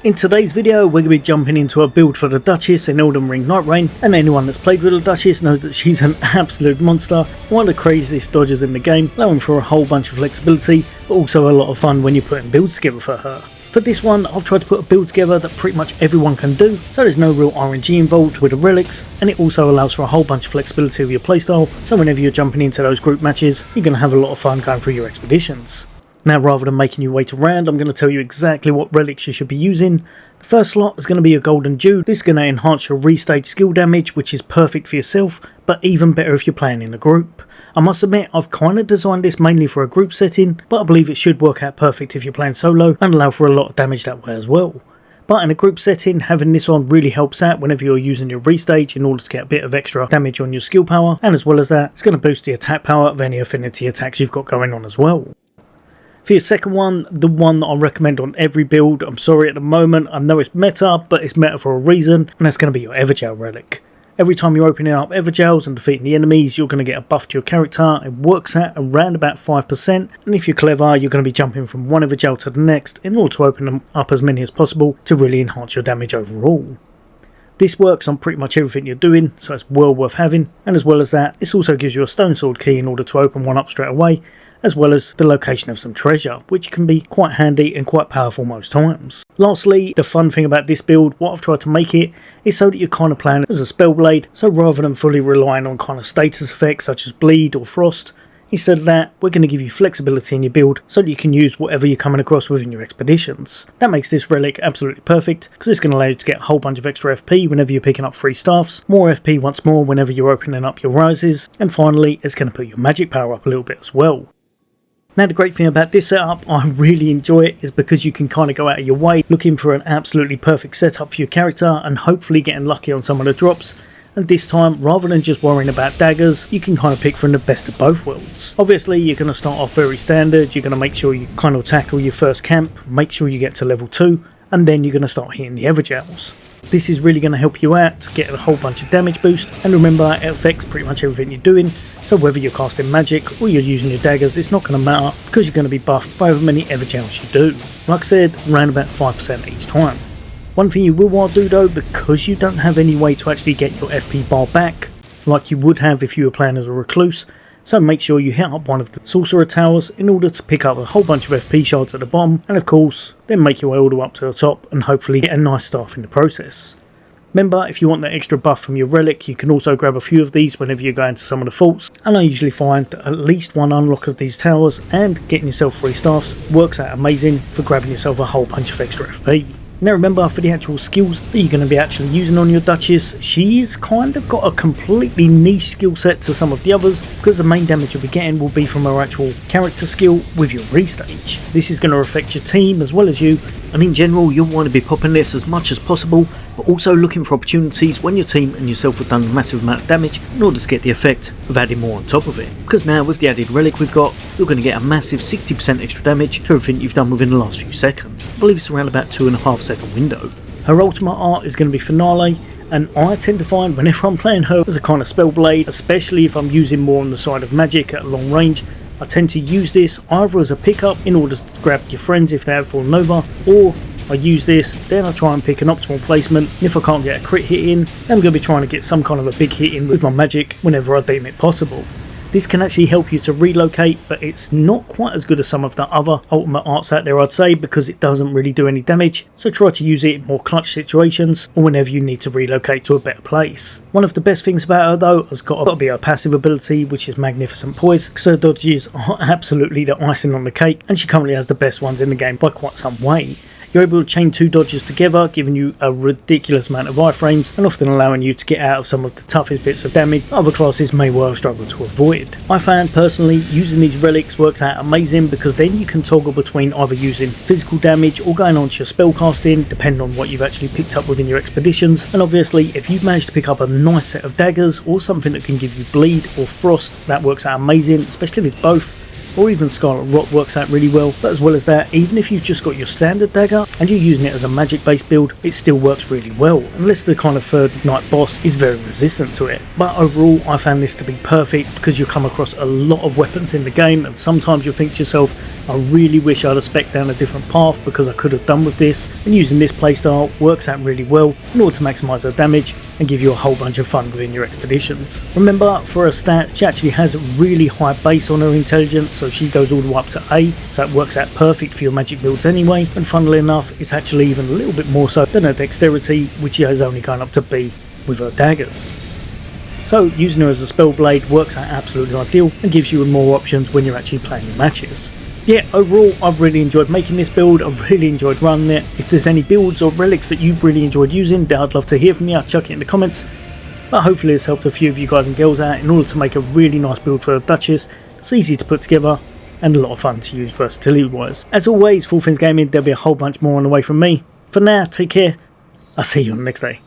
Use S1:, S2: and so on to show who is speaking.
S1: In today's video we're going to be jumping into a build for the Duchess in Elden Ring Nightreign, and anyone that's played with the Duchess knows that she's an absolute monster, one of the craziest dodgers in the game, allowing for a whole bunch of flexibility but also a lot of fun when you're putting builds together for her. For this one I've tried to put a build together that pretty much everyone can do, so there's no real RNG involved with the relics, and it also allows for a whole bunch of flexibility with your playstyle, so whenever you're jumping into those group matches you're going to have a lot of fun going through your expeditions. Now, rather than making you wait around, I'm going to tell you exactly what relics you should be using. The first slot is going to be a golden dew. This is going to enhance your restage skill damage, which is perfect for yourself, but even better if you're playing in a group. I must admit, I've kind of designed this mainly for a group setting, but I believe it should work out perfect if you're playing solo and allow for a lot of damage that way as well. But in a group setting, having this on really helps out whenever you're using your restage in order to get a bit of extra damage on your skill power, and as well as that, it's going to boost the attack power of any affinity attacks you've got going on as well. For your second one, the one that I recommend on every build, I'm sorry at the moment, I know it's meta, but it's meta for a reason, and that's going to be your Evergel relic. Every time you're opening up Evergels and defeating the enemies, you're going to get a buff to your character. It works at around about 5%, and if you're clever, you're going to be jumping from one Evergel to the next in order to open them up as many as possible to really enhance your damage overall. This works on pretty much everything you're doing, so it's well worth having, and as well as that, this also gives you a stone sword key in order to open one up straight away, as well as the location of some treasure, which can be quite handy and quite powerful most times. Lastly, the fun thing about this build, what I've tried to make it, is so that you're kind of playing as a Spellblade, so rather than fully relying on kind of status effects such as bleed or frost, instead of that, we're going to give you flexibility in your build so that you can use whatever you're coming across within your expeditions. That makes this relic absolutely perfect, because it's going to allow you to get a whole bunch of extra FP whenever you're picking up free staffs, more FP once more whenever you're opening up your rises, and finally it's going to put your magic power up a little bit as well. Now, the great thing about this setup, I really enjoy it, is because you can kind of go out of your way looking for an absolutely perfect setup for your character and hopefully getting lucky on some of the drops. And this time, rather than just worrying about daggers, you can kind of pick from the best of both worlds. Obviously, you're going to start off very standard, you're going to make sure you kind of tackle your first camp, make sure you get to level 2, and then you're going to start hitting the Evergels. This is really going to help you out to get a whole bunch of damage boost, and remember, it affects pretty much everything you're doing, so whether you're casting magic or you're using your daggers, it's not going to matter because you're going to be buffed by however many Evergels you do. Like I said, around about 5% each time. One thing you will want to do though, because you don't have any way to actually get your FP bar back like you would have if you were playing as a recluse, so make sure you hit up one of the sorcerer towers in order to pick up a whole bunch of FP shards at the bottom, and of course then make your way all the way up to the top and hopefully get a nice staff in the process. Remember, if you want that extra buff from your relic, you can also grab a few of these whenever you go into some of the faults, and I usually find that at least one unlock of these towers and getting yourself free staffs works out amazing for grabbing yourself a whole bunch of extra FP. Now remember, for the actual skills that you're going to be actually using on your Duchess, she's kind of got a completely niche skill set to some of the others, because the main damage you'll be getting will be from her actual character skill with your restage. This is going to affect your team as well as you, and in general you'll want to be popping this as much as possible, but also looking for opportunities when your team and yourself have done a massive amount of damage in order to get the effect of adding more on top of it. Because now with the added relic we've got, you're going to get a massive 60% extra damage to everything you've done within the last few seconds. I believe it's around about 2.5 second window. Her ultimate art is going to be Finale, and I tend to find whenever I'm playing her as a kind of Spellblade, especially if I'm using more on the side of magic at long range, I tend to use this either as a pickup in order to grab your friends if they have fallen over, or I use this, then I try and pick an optimal placement. If I can't get a crit hit in, then I'm going to be trying to get some kind of a big hit in with my magic whenever I deem it possible. This can actually help you to relocate, but it's not quite as good as some of the other ultimate arts out there, I'd say, because it doesn't really do any damage, so try to use it in more clutch situations or whenever you need to relocate to a better place. One of the best things about her though has got to be her passive ability, which is Magnificent Poise, because her dodges are absolutely the icing on the cake, and she currently has the best ones in the game by quite some way. You're able to chain 2 dodges together, giving you a ridiculous amount of iframes and often allowing you to get out of some of the toughest bits of damage other classes may well struggle to avoid. I found personally using these relics works out amazing, because then you can toggle between either using physical damage or going on to your spellcasting depending on what you've actually picked up within your expeditions, and obviously if you've managed to pick up a nice set of daggers or something that can give you bleed or frost, that works out amazing, especially if it's both. or even Scarlet Rot works out really well. But as well as that, even if you've just got your standard dagger and you're using it as a magic based build, it still works really well, unless the kind of third knight boss is very resistant to it. But overall, I found this to be perfect because you'll come across a lot of weapons in the game, and sometimes you'll think to yourself, I really wish I'd have spec'd down a different path because I could have done with this, and using this playstyle works out really well in order to maximise her damage and give you a whole bunch of fun within your expeditions. Remember, for her stat, she actually has a really high base on her intelligence, so she goes all the way up to A, so it works out perfect for your magic builds anyway, and funnily enough, it's actually even a little bit more so than her dexterity, which is only going up to B with her daggers. So using her as a Spellblade works out absolutely ideal and gives you more options when you're actually playing your matches. Yeah, overall I've really enjoyed making this build, I've really enjoyed running it. If there's any builds or relics that you've really enjoyed using, then I'd love to hear from you, chuck it in the comments. But hopefully it's helped a few of you guys and girls out in order to make a really nice build for the Duchess. It's easy to put together and a lot of fun to use versatility wise. As always, for all things gaming, there'll be a whole bunch more on the way from me. For now, take care, I'll see you on the next day.